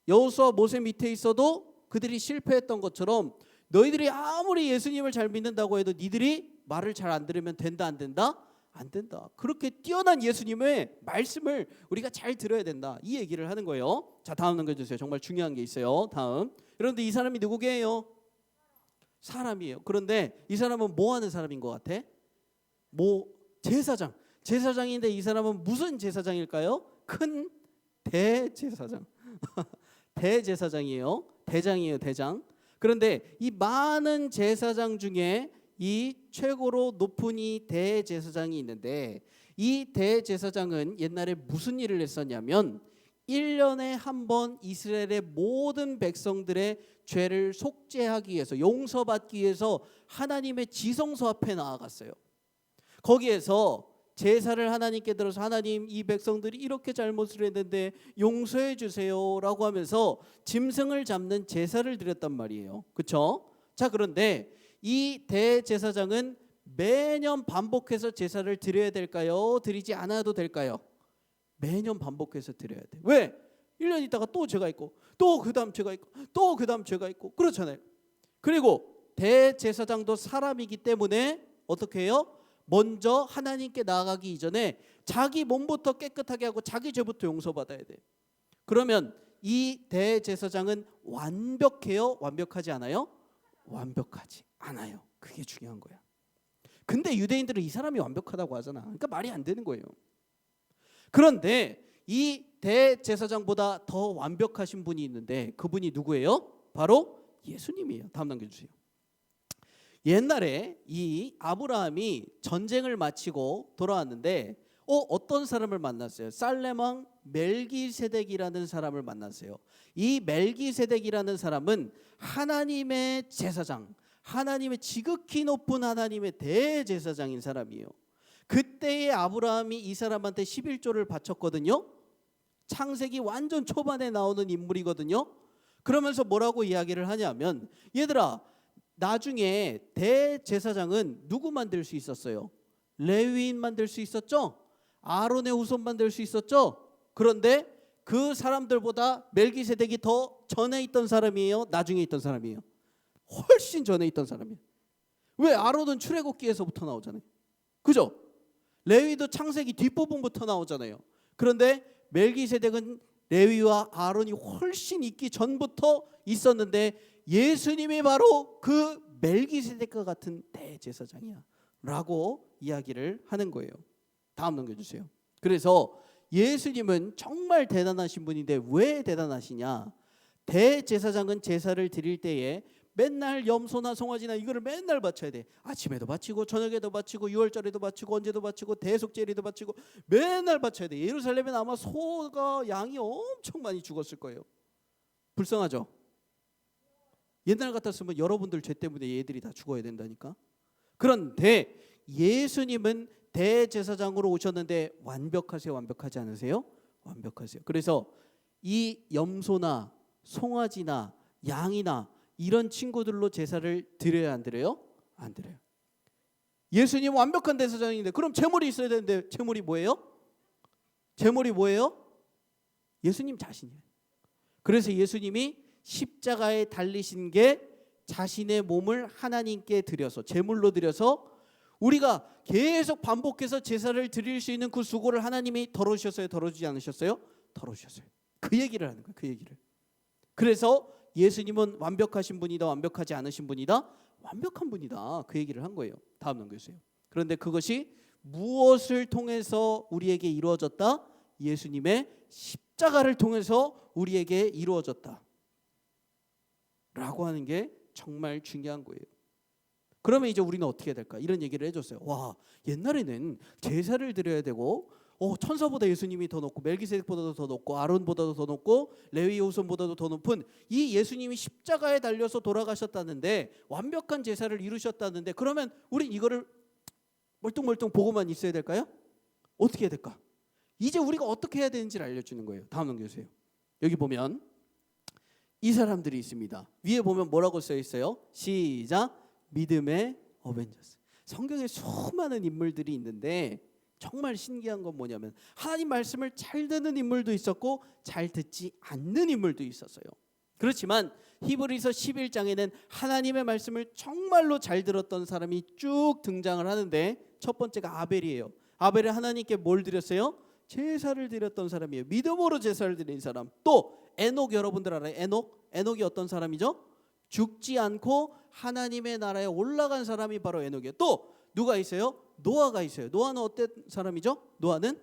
여호수아 모세 밑에 있어도 그들이 실패했던 것처럼 너희들이 아무리 예수님을 잘 믿는다고 해도 니들이 말을 잘 안 들으면 된다 안 된다? 안 된다. 그렇게 뛰어난 예수님의 말씀을 우리가 잘 들어야 된다. 이 얘기를 하는 거예요. 자 다음 넘겨주세요. 정말 중요한 게 있어요. 다음 여러분들 이 사람이 누구게요? 사람이에요. 그런데 이 사람은 뭐 하는 사람인 것 같아? 제사장인데 이 사람은 무슨 제사장일까요? 큰 대제사장. 대제사장이에요. 대장이에요. 대장. 그런데 이 많은 제사장 중에 이 최고로 높은 이 대제사장이 있는데 이 대제사장은 옛날에 무슨 일을 했었냐면 1년에 한 번 이스라엘의 모든 백성들의 죄를 속죄하기 위해서 용서받기 위해서 하나님의 지성소 앞에 나아갔어요. 거기에서 제사를 하나님께 들어서 하나님 이 백성들이 이렇게 잘못을 했는데 용서해 주세요라고 하면서 짐승을 잡는 제사를 드렸단 말이에요. 그렇죠? 자 그런데 이 대제사장은 매년 반복해서 제사를 드려야 될까요? 드리지 않아도 될까요? 매년 반복해서 드려야 돼. 왜? 1년 있다가 또 죄가 있고 또 그다음 죄가 있고 또 그다음 죄가 있고 그렇잖아요. 그리고 대제사장도 사람이기 때문에 어떻게 해요? 먼저 하나님께 나아가기 이전에 자기 몸부터 깨끗하게 하고 자기 죄부터 용서받아야 돼. 그러면 이 대제사장은 완벽해요? 완벽하지 않아요? 완벽하지 않아요. 그게 중요한 거야. 근데 유대인들은 이 사람이 완벽하다고 하잖아. 그러니까 말이 안 되는 거예요. 그런데 이 대제사장보다 더 완벽하신 분이 있는데 그분이 누구예요? 바로 예수님이에요. 다음 넘겨주세요. 옛날에 이 아브라함이 전쟁을 마치고 돌아왔는데 어떤 사람을 만났어요? 살렘 왕 멜기세덱이라는 사람을 만났어요. 이 멜기세덱이라는 사람은 하나님의 제사장, 하나님의 지극히 높은 하나님의 대제사장인 사람이에요. 그때의 아브라함이 이 사람한테 11조를 바쳤거든요. 창세기 완전 초반에 나오는 인물이거든요. 그러면서 뭐라고 이야기를 하냐면 얘들아 나중에 대제사장은 누구 만들 수 있었어요? 레위인 만들 수 있었죠? 아론의 후손 만들 수 있었죠? 그런데 그 사람들보다 멜기세덱이 더 전에 있던 사람이에요? 나중에 있던 사람이에요? 훨씬 전에 있던 사람이에요. 왜? 아론은 출애굽기에서부터 나오잖아요. 그죠? 레위도 창세기 뒷부분부터 나오잖아요. 그런데 멜기세덱은 레위와 아론이 훨씬 있기 전부터 있었는데 예수님이 바로 그 멜기세덱과 같은 대제사장이야 라고 이야기를 하는 거예요. 다음 넘겨주세요. 그래서 예수님은 정말 대단하신 분인데 왜 대단하시냐? 대제사장은 제사를 드릴 때에 맨날 염소나 송아지나 이거를 맨날 바쳐야 돼. 아침에도 바치고 저녁에도 바치고 유월절에도 바치고 언제도 바치고 대속제일에도 바치고 맨날 바쳐야 돼. 예루살렘엔 아마 소가 양이 엄청 많이 죽었을 거예요. 불쌍하죠? 옛날 같았으면 여러분들 죄 때문에 얘들이 다 죽어야 된다니까. 그런데 예수님은 대제사장으로 오셨는데 완벽하세요? 완벽하지 않으세요? 완벽하세요. 그래서 이 염소나 송아지나 양이나 이런 친구들로 제사를 드려야 안 드려요? 안 드려요. 예수님 완벽한 대제사장인데 그럼 제물이 있어야 되는데 제물이 뭐예요? 제물이 뭐예요? 예수님 자신이에요. 그래서 예수님이 십자가에 달리신 게 자신의 몸을 하나님께 드려서 제물로 드려서 우리가 계속 반복해서 제사를 드릴 수 있는 그 수고를 하나님이 덜어주셨어요? 덜어주지 않으셨어요? 덜어주셨어요. 그 얘기를 하는 거예요. 그 얘기를. 그래서 예수님은 완벽하신 분이다, 완벽하지 않으신 분이다, 완벽한 분이다, 그 얘기를 한 거예요. 다음 넘겨주세요. 그런데 그것이 무엇을 통해서 우리에게 이루어졌다? 예수님의 십자가를 통해서 우리에게 이루어졌다 라고 하는 게 정말 중요한 거예요. 그러면 이제 우리는 어떻게 해야 될까? 이런 얘기를 해줬어요. 와, 옛날에는 제사를 드려야 되고 천사보다 예수님이 더 높고 멜기세덱보다도 더 높고 아론보다도 더 높고 레위 후손보다도 더 높은 이 예수님이 십자가에 달려서 돌아가셨다는데 완벽한 제사를 이루셨다는데 그러면 우린 이거를 멀뚱멀뚱 보고만 있어야 될까요? 어떻게 해야 될까? 이제 우리가 어떻게 해야 되는지를 알려주는 거예요. 다음 넘겨주세요. 여기 보면 이 사람들이 있습니다. 위에 보면 뭐라고 써 있어요? 시작. 믿음의 어벤져스. 성경에 수많은 인물들이 있는데 정말 신기한 건 뭐냐면 하나님 말씀을 잘 듣는 인물도 있었고 잘 듣지 않는 인물도 있었어요. 그렇지만 히브리서 11장에는 하나님의 말씀을 정말로 잘 들었던 사람이 쭉 등장을 하는데 첫 번째가 아벨이에요. 아벨은 하나님께 뭘 드렸어요? 제사를 드렸던 사람이에요. 믿음으로 제사를 드린 사람. 또 에녹 여러분들 알아요? 에녹이 어떤 사람이죠? 죽지 않고 하나님의 나라에 올라간 사람이 바로 에녹이에요. 또 누가 있어요? 노아가 있어요. 노아는 어떤 사람이죠? 노아는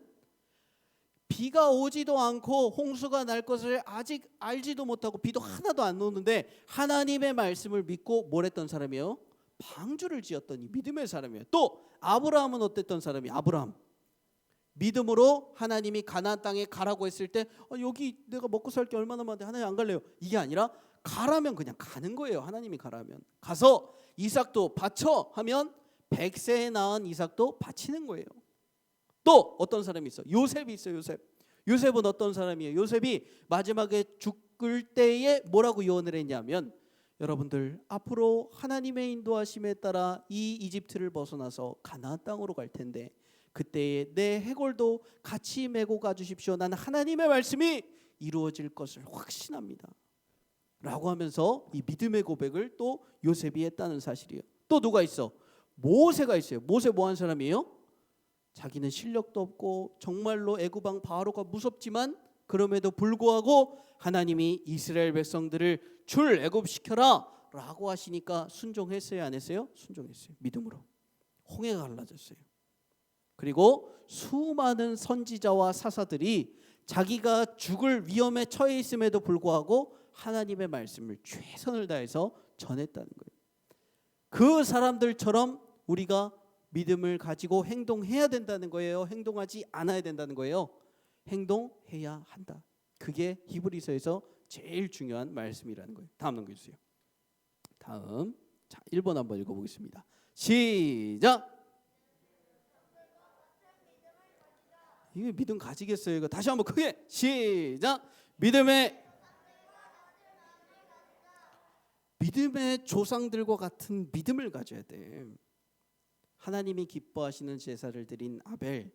비가 오지도 않고 홍수가 날 것을 아직 알지도 못하고 비도 하나도 안 오는데 하나님의 말씀을 믿고 뭘 했던 사람이에요? 방주를 지었던 이 믿음의 사람이에요. 또 아브라함은 어땠던 사람이에요? 아브라함 믿음으로 하나님이 가나안 땅에 가라고 했을 때 여기 내가 먹고 살 게 얼마나 많은데 하나님 안 갈래요. 이게 아니라 가라면 그냥 가는 거예요. 하나님이 가라면 가서 이삭도 바쳐 하면 100세에 낳은 이삭도 바치는 거예요. 또 어떤 사람이 있어? 요셉이 있어요. 요셉은 어떤 사람이에요? 요셉이 마지막에 죽을 때에 뭐라고 예언을 했냐면 여러분들 앞으로 하나님의 인도하심에 따라 이 이집트를 벗어나서 가나안 땅으로 갈 텐데 그때에 내 해골도 같이 메고 가주십시오. 나는 하나님의 말씀이 이루어질 것을 확신합니다 라고 하면서 이 믿음의 고백을 또 요셉이 했다는 사실이에요. 또 누가 있어? 모세가 있어요. 모세 뭐한 사람이에요? 자기는 실력도 없고 정말로 애굽왕 바로가 무섭지만 그럼에도 불구하고 하나님이 이스라엘 백성들을 출애굽시켜라 라고 하시니까 순종했어요? 안 했어요? 순종했어요. 믿음으로. 홍해가 갈라졌어요. 그리고 수많은 선지자와 사사들이 자기가 죽을 위험에 처해 있음에도 불구하고 하나님의 말씀을 최선을 다해서 전했다는 거예요. 그 사람들처럼 우리가 믿음을 가지고 행동해야 된다는 거예요. 행동하지 않아야 된다는 거예요. 행동해야 한다. 그게 히브리서에서 제일 중요한 말씀이라는 거예요. 다음 넘겨주세요. 다음 1번 한번 읽어보겠습니다. 시작. 이게 믿음 가지겠어요? 이거 다시 한번 크게 시작. 믿음의 조상들과 같은 믿음을 가져야 돼. 하나님이 기뻐하시는 제사를 드린 아벨,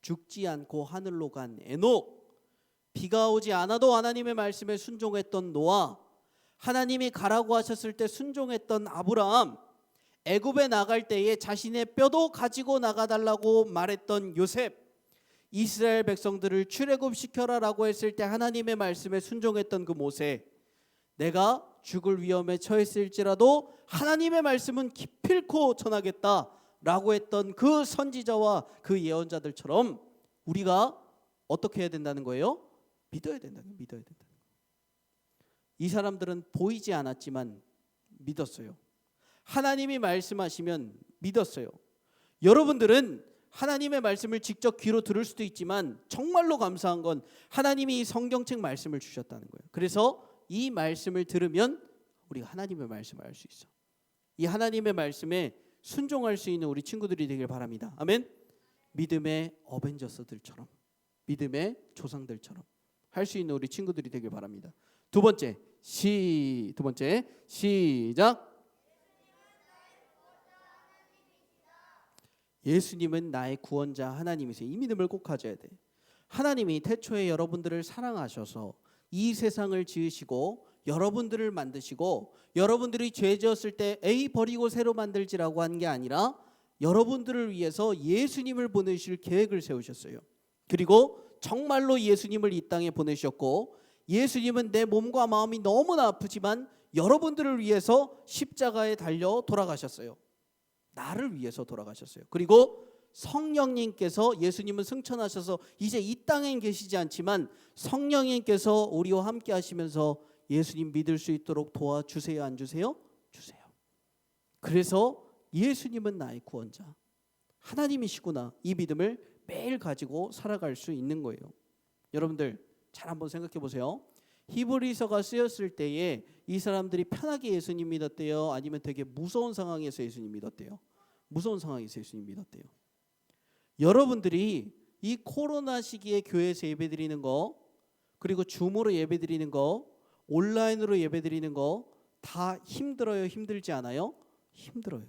죽지 않고 하늘로 간 에녹, 비가 오지 않아도 하나님의 말씀에 순종했던 노아, 하나님이 가라고 하셨을 때 순종했던 아브라함, 애굽에 나갈 때에 자신의 뼈도 가지고 나가달라고 말했던 요셉, 이스라엘 백성들을 출애굽시켜라라고 했을 때 하나님의 말씀에 순종했던 그 모세, 내가 죽을 위험에 처했을지라도 하나님의 말씀은 기필코 전하겠다라고 라고 했던 그 선지자와 그 예언자들처럼 우리가 어떻게 해야 된다는 거예요? 믿어야 된다는 거예요. 믿어야 된다는 거예요. 이 사람들은 보이지 않았지만 믿었어요. 하나님이 말씀하시면 믿었어요. 여러분들은 하나님의 말씀을 직접 귀로 들을 수도 있지만 정말로 감사한 건 하나님이 이 성경책 말씀을 주셨다는 거예요. 그래서 이 말씀을 들으면 우리가 하나님의 말씀을 알 수 있어. 이 하나님의 말씀에 순종할 수 있는 우리 친구들이 되길 바랍니다. 아멘. 믿음의 어벤져스들처럼, 믿음의 조상들처럼 할 수 있는 우리 친구들이 되길 바랍니다. 두 번째 시작. 예수님은 나의 구원자 하나님이세요. 이 믿음을 꼭 가져야 돼. 하나님이 태초에 여러분들을 사랑하셔서 이 세상을 지으시고 여러분들을 만드시고 여러분들이 죄 지었을 때 에이 버리고 새로 만들지라고 한 게 아니라 여러분들을 위해서 예수님을 보내실 계획을 세우셨어요. 그리고 정말로 예수님을 이 땅에 보내셨고 예수님은 내 몸과 마음이 너무나 아프지만 여러분들을 위해서 십자가에 달려 돌아가셨어요. 나를 위해서 돌아가셨어요. 그리고 성령님께서 예수님은 승천하셔서 이제 이 땅엔 계시지 않지만 성령님께서 우리와 함께 하시면서 예수님 믿을 수 있도록 도와주세요. 안 주세요? 주세요. 그래서 예수님은 나의 구원자 하나님이시구나, 이 믿음을 매일 가지고 살아갈 수 있는 거예요. 여러분들 잘 한번 생각해 보세요. 히브리서가 쓰였을 때에 이 사람들이 편하게 예수님 믿었대요? 아니면 되게 무서운 상황에서 예수님 믿었대요? 무서운 상황에서 예수님 믿었대요. 여러분들이 이 코로나 시기에 교회에서 예배드리는 거, 그리고 줌으로 예배드리는 거, 온라인으로 예배드리는 거 다 힘들어요? 힘들지 않아요? 힘들어요.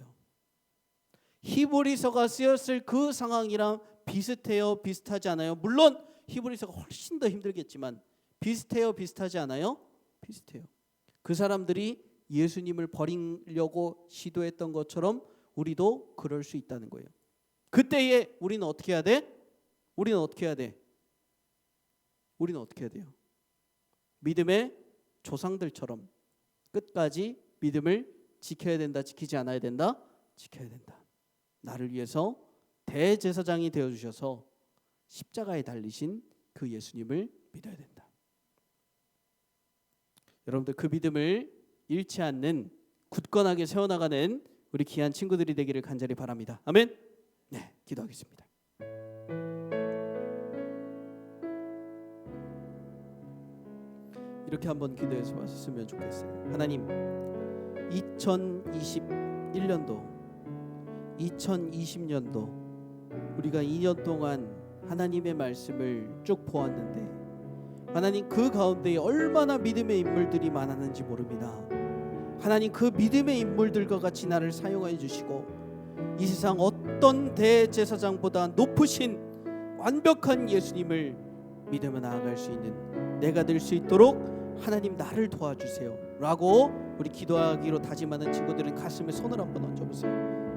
히브리서가 쓰였을 그 상황이랑 비슷해요? 비슷하지 않아요? 물론 히브리서가 훨씬 더 힘들겠지만 비슷해요? 비슷하지 않아요? 비슷해요. 그 사람들이 예수님을 버리려고 시도했던 것처럼 우리도 그럴 수 있다는 거예요. 그때에 우리는 어떻게 해야 돼? 우리는 어떻게 해야 돼? 우리는 어떻게 해야 돼요? 믿음의 조상들처럼 끝까지 믿음을 지켜야 된다. 지키지 않아야 된다. 지켜야 된다. 나를 위해서 대제사장이 되어주셔서 십자가에 달리신 그 예수님을 믿어야 된다. 여러분들 그 믿음을 잃지 않는 굳건하게 세워나가는 우리 귀한 친구들이 되기를 간절히 바랍니다. 아멘. 네, 기도하겠습니다. 이렇게 한번 기도해서 왔으면 좋겠어요. 하나님, 2021년도 2020년도 우리가 2년 동안 하나님의 말씀을 쭉 보았는데 하나님 그 가운데에 얼마나 믿음의 인물들이 많았는지 모릅니다. 하나님 그 믿음의 인물들과 같이 나를 사용하여 주시고 이 세상 어떤 대제사장보다 높으신 완벽한 예수님을 믿으며 나아갈 수 있는 내가 될 수 있도록 하나님 나를 도와주세요 라고 우리 기도하기로 다짐하는 친구들은 가슴에 손을 한번 얹어보세요.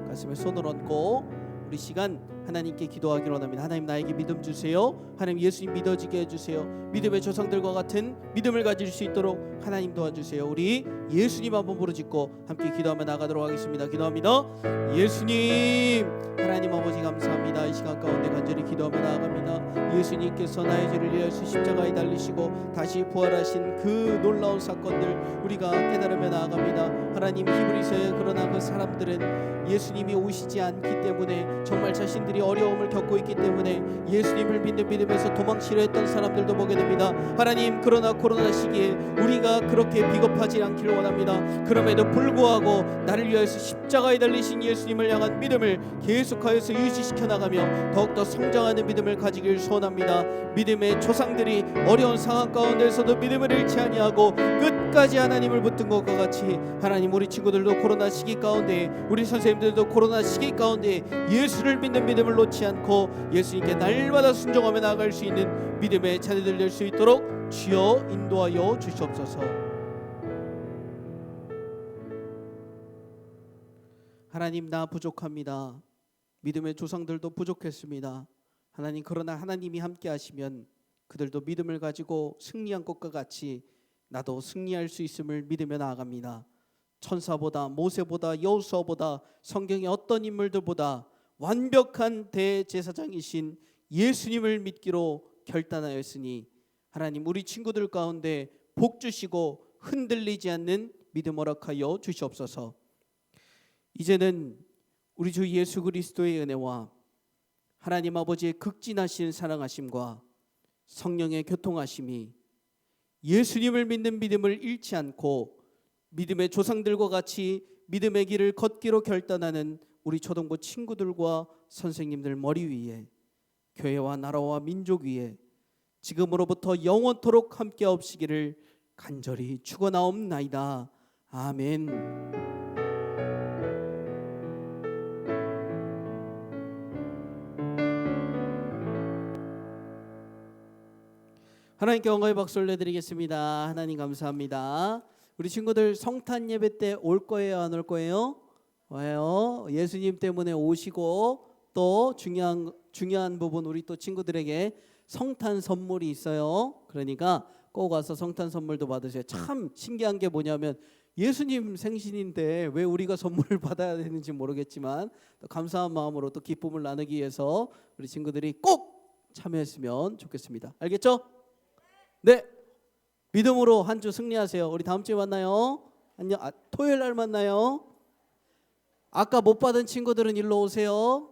가슴에 손을 얹고 우리 시간 하나님께 기도하기로 합니다. 하나님 나에게 믿음 주세요. 하나님 예수님 믿어지게 해주세요. 믿음의 조상들과 같은 믿음을 가질 수 있도록 하나님 도와주세요. 우리 예수님 한번 부르짖고 함께 기도하며 나가도록 하겠습니다. 기도합니다. 예수님, 하나님 아버지 감사합니다. 이 시간 가운데 간절히 기도하며 나아갑니다. 예수님께서 나의 죄를 위하여 십자가에 달리시고 다시 부활하신 그 놀라운 사건들 우리가 깨달으며 나아갑니다. 하나님 히브리서에 그러나 그 사람들은 예수님이 오시지 않기 때문에 정말 자신들이 어려움을 겪고 있기 때문에 예수님을 믿는 믿음에서 도망치려 했던 사람들도 보게 됩니다. 하나님 그러나 코로나 시기에 우리가 그렇게 비겁하지 않기를 원합니다. 그럼에도 불구하고 나를 위하여서 십자가에 달리신 예수님을 향한 믿음을 계속하여서 유지시켜 나가며 더욱더 성장하는 믿음을 가지길 소원합니다. 믿음의 조상들이 어려운 상황 가운데서도 믿음을 잃지 아니하고 끝까지 하나님을 붙든 것과 같이 하나님 우리 친구들도 코로나 시기 가운데 우리 선생님들도 코로나 시기 가운데 예수를 믿는 믿음을 놓지 않고 예수님께 날마다 순종하며 나아갈 수 있는 믿음의 자녀들 될 수 있도록 주여 인도하여 주시옵소서. 하나님 나 부족합니다. 믿음의 조상들도 부족했습니다. 하나님 그러나 하나님이 함께 하시면 그들도 믿음을 가지고 승리한 것과 같이 나도 승리할 수 있음을 믿으며 나아갑니다. 천사보다 모세보다 여호수아보다 성경의 어떤 인물들보다 완벽한 대제사장이신 예수님을 믿기로 결단하였으니 하나님 우리 친구들 가운데 복 주시고 흔들리지 않는 믿음 허락하여 주시옵소서. 이제는 우리 주 예수 그리스도의 은혜와 하나님 아버지의 극진하신 사랑하심과 성령의 교통하심이 예수님을 믿는 믿음을 잃지 않고 믿음의 조상들과 같이 믿음의 길을 걷기로 결단하는 우리 초등부 친구들과 선생님들 머리 위에 교회와 나라와 민족 위에 지금으로부터 영원토록 함께 없시기를 간절히 축원하옵나이다. 아멘. 하나님께 영광의 박수를 내드리겠습니다. 하나님 감사합니다. 우리 친구들 성탄 예배 때 올 거예요, 안 올 거예요? 와요. 예수님 때문에 오시고 또 중요한 부분 우리 또 친구들에게 성탄 선물이 있어요. 그러니까 꼭 와서 성탄 선물도 받으세요. 참 신기한 게 뭐냐면 예수님 생신인데 왜 우리가 선물을 받아야 되는지 모르겠지만 또 감사한 마음으로 또 기쁨을 나누기 위해서 우리 친구들이 꼭 참여했으면 좋겠습니다. 알겠죠? 네. 믿음으로 한 주 승리하세요. 우리 다음 주에 만나요. 안녕. 토요일 날 만나요. 아까 못 받은 친구들은 일로 오세요.